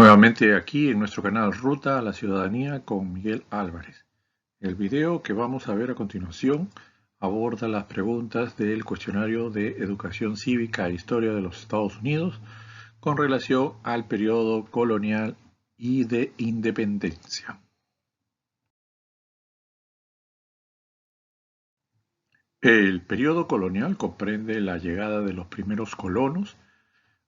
Nuevamente aquí en nuestro canal Ruta a la Ciudadanía con Miguel Álvarez. El video que vamos a ver a continuación aborda las preguntas del Cuestionario de Educación Cívica e Historia de los Estados Unidos con relación al periodo colonial y de independencia. El periodo colonial comprende la llegada de los primeros colonos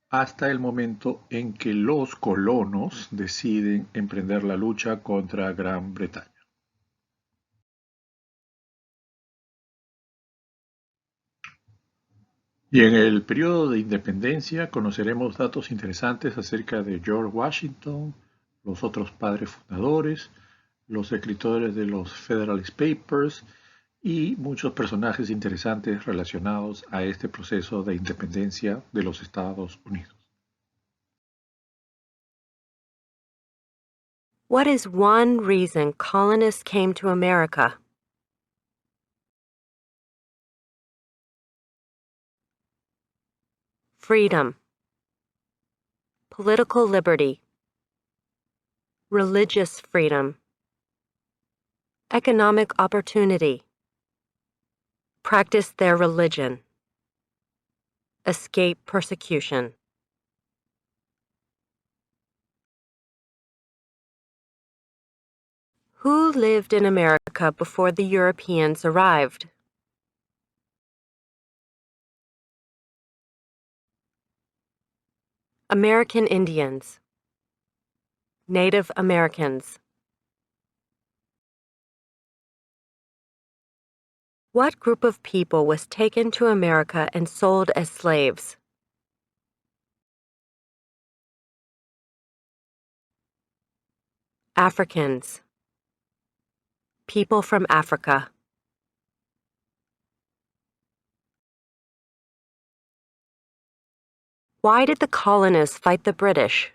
hasta el momento en que los colonos deciden emprender la lucha contra Gran Bretaña. Y en el periodo de independencia conoceremos datos interesantes acerca de George Washington, los otros padres fundadores, los escritores de los Federalist Papers y muchos personajes interesantes relacionados a este proceso de independencia de los Estados Unidos. What is one reason colonists came to America? Freedom, political liberty, religious freedom, economic opportunity, practice their religion, escape persecution. Who lived in America before the Europeans arrived? American Indians, Native Americans. What group of people was taken to America and sold as slaves? Africans, people from Africa. Why did the colonists fight the British?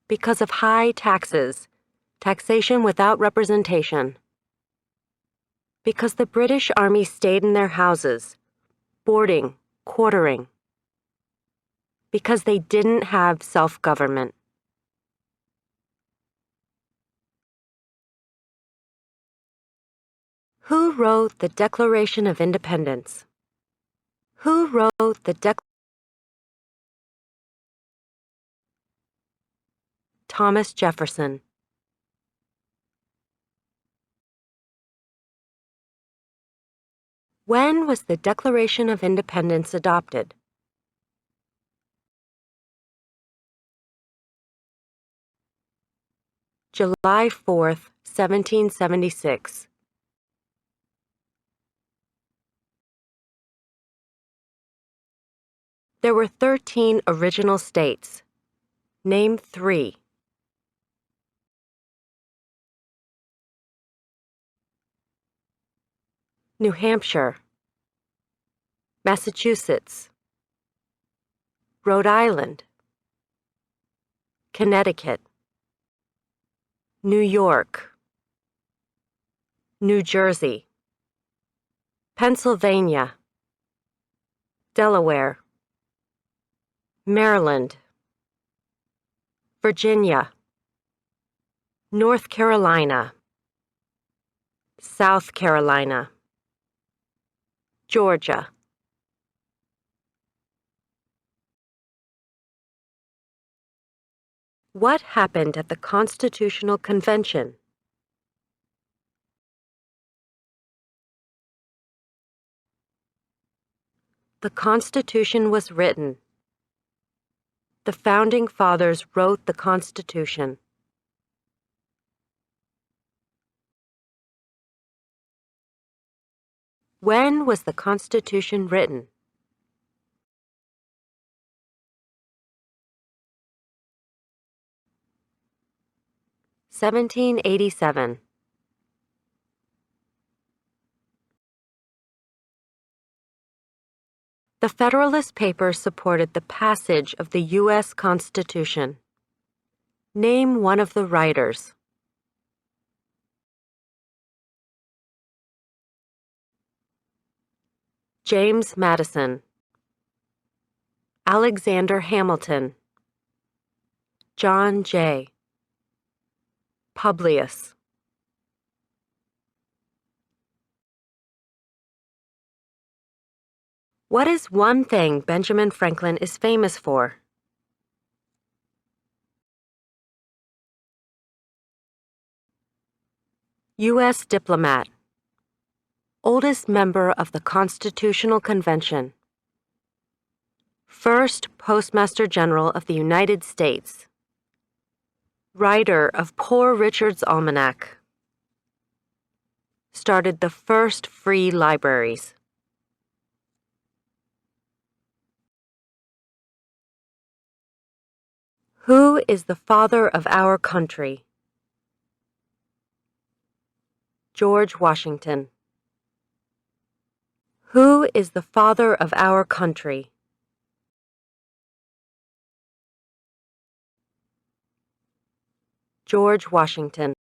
Because of high taxes, taxation without representation. Because the British Army stayed in their houses, boarding, quartering. Because they didn't have self-government. Who wrote the Declaration of Independence? Who wrote the Thomas Jefferson. When was the Declaration of Independence adopted? July 4th, 1776. There were 13 original states. Name 3. New Hampshire, Massachusetts, Rhode Island, Connecticut, New York, New Jersey, Pennsylvania, Delaware, Maryland, Virginia, North Carolina, South Carolina, Georgia. What happened at the Constitutional Convention? The Constitution was written. The Founding Fathers wrote the Constitution. When was the Constitution written? (1787). The Federalist Papers supported the passage of the U.S. Constitution. Name one of the writers. James Madison, Alexander Hamilton, John Jay, Publius. What is one thing Benjamin Franklin is famous for? U.S. diplomat, oldest member of the Constitutional Convention, first Postmaster General of the United States, writer of Poor Richard's Almanac, started the first free libraries. Who is the father of our country? George Washington. Who is the father of our country? George Washington.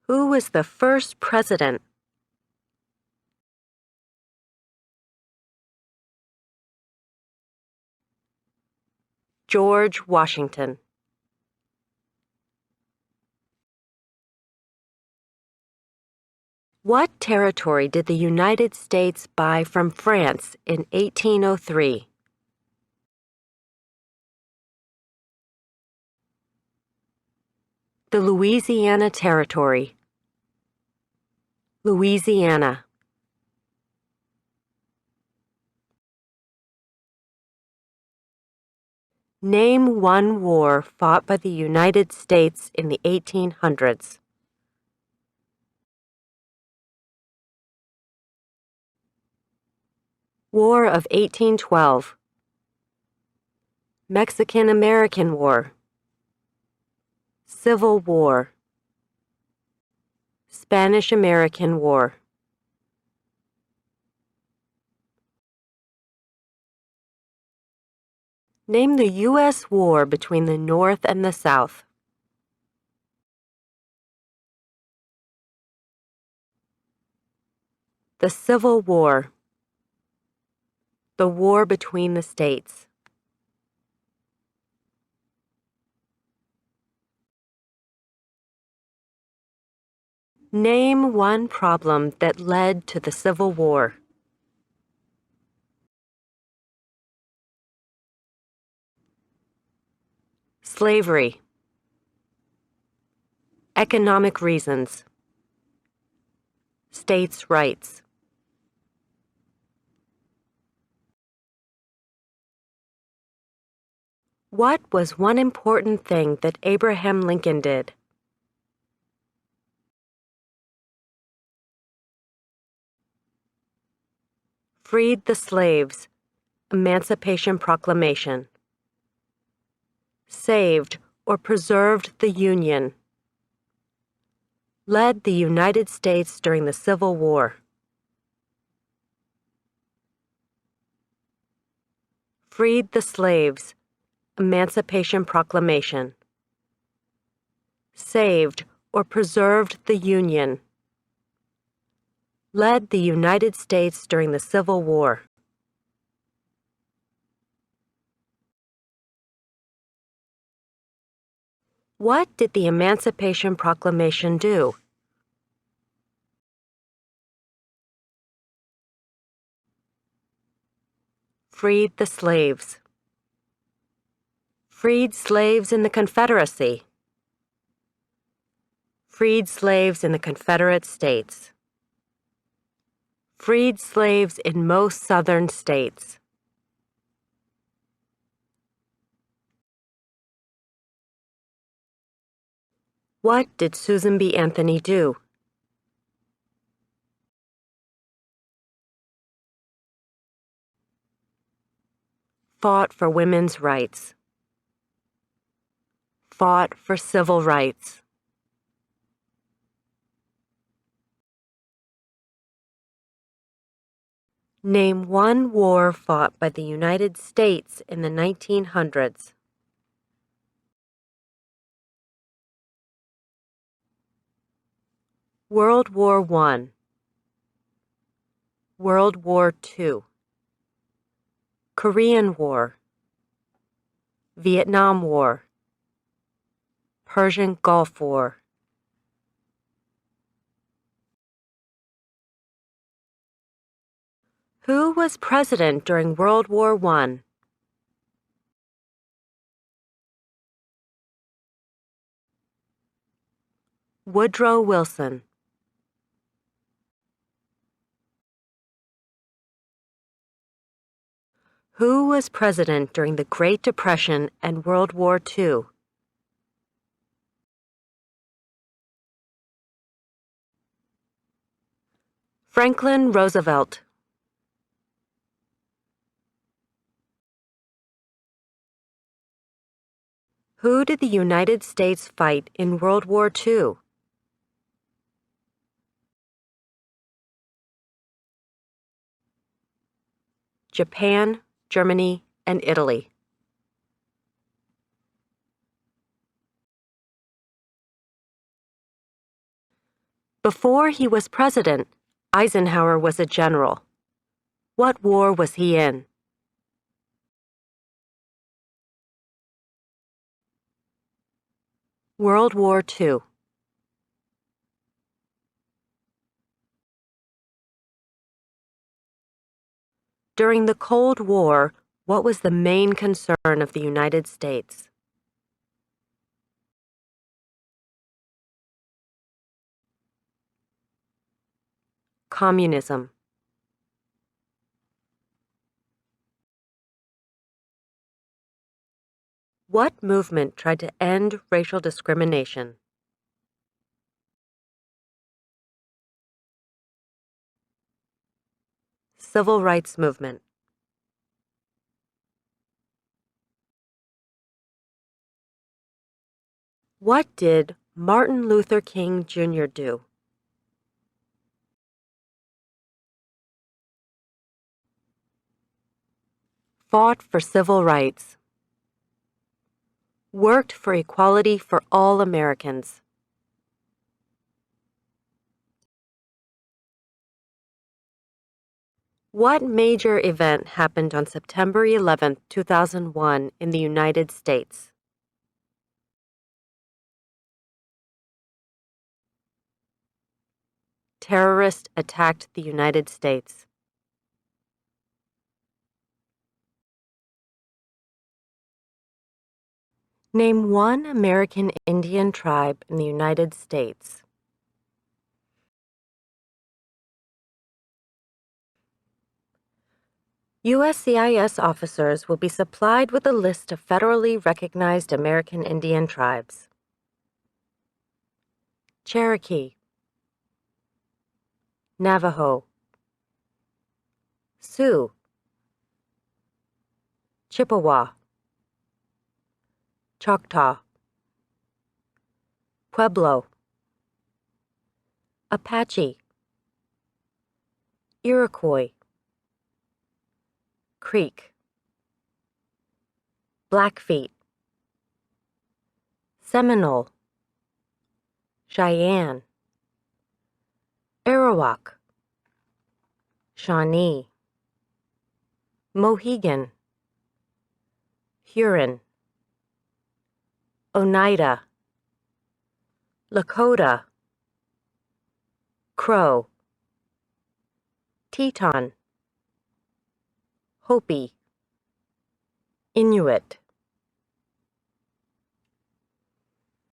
Who was the first president? George Washington. What territory did the United States buy from France in 1803? The Louisiana Territory. Louisiana. Name one war fought by the United States in the 1800s. War of 1812. Mexican-American War. Civil War. Spanish-American War. Name the U.S. war between the North and the South. The Civil War. The war between the states. Name one problem that led to the Civil War. Slavery. Economic reasons. States' rights. What was one important thing that Abraham Lincoln did? Freed the slaves. Emancipation Proclamation. Saved or preserved the Union. Led the United States during the Civil War. Freed the slaves. Emancipation Proclamation. Saved or preserved the Union. Led the United States during the Civil War. What did the Emancipation Proclamation do? Freed the slaves. Freed slaves in the Confederacy. Freed slaves in the Confederate States. Freed slaves in most southern states. What did Susan B. Anthony do? Fought for women's rights. Fought for civil rights. Name one war fought by the United States in the 1900s. World War I, World War II, Korean War, Vietnam War, Persian Gulf War. Who was president during World War I? Woodrow Wilson. Who was president during the Great Depression and World War II? Franklin Roosevelt. Who did the United States fight in World War II? Japan, Germany, and Italy. Before he was president, Eisenhower was a general. What war was he in? World War II. During the Cold War, what was the main concern of the United States? Communism. What movement tried to end racial discrimination? Civil rights movement. What did Martin Luther King Jr. do? Fought for civil rights. Worked for equality for all Americans. What major event happened on September 11, 2001 in the United States? Terrorists attacked the United States. Name one American Indian tribe in the United States. USCIS officers will be supplied with a list of federally recognized American Indian tribes. Cherokee, Navajo, Sioux, Chippewa, Choctaw, Pueblo, Apache, Iroquois, Creek, Blackfeet, Seminole, Cheyenne, Arawak, Shawnee, Mohegan, Huron, Oneida, Lakota, Crow, Teton, Hopi, Inuit.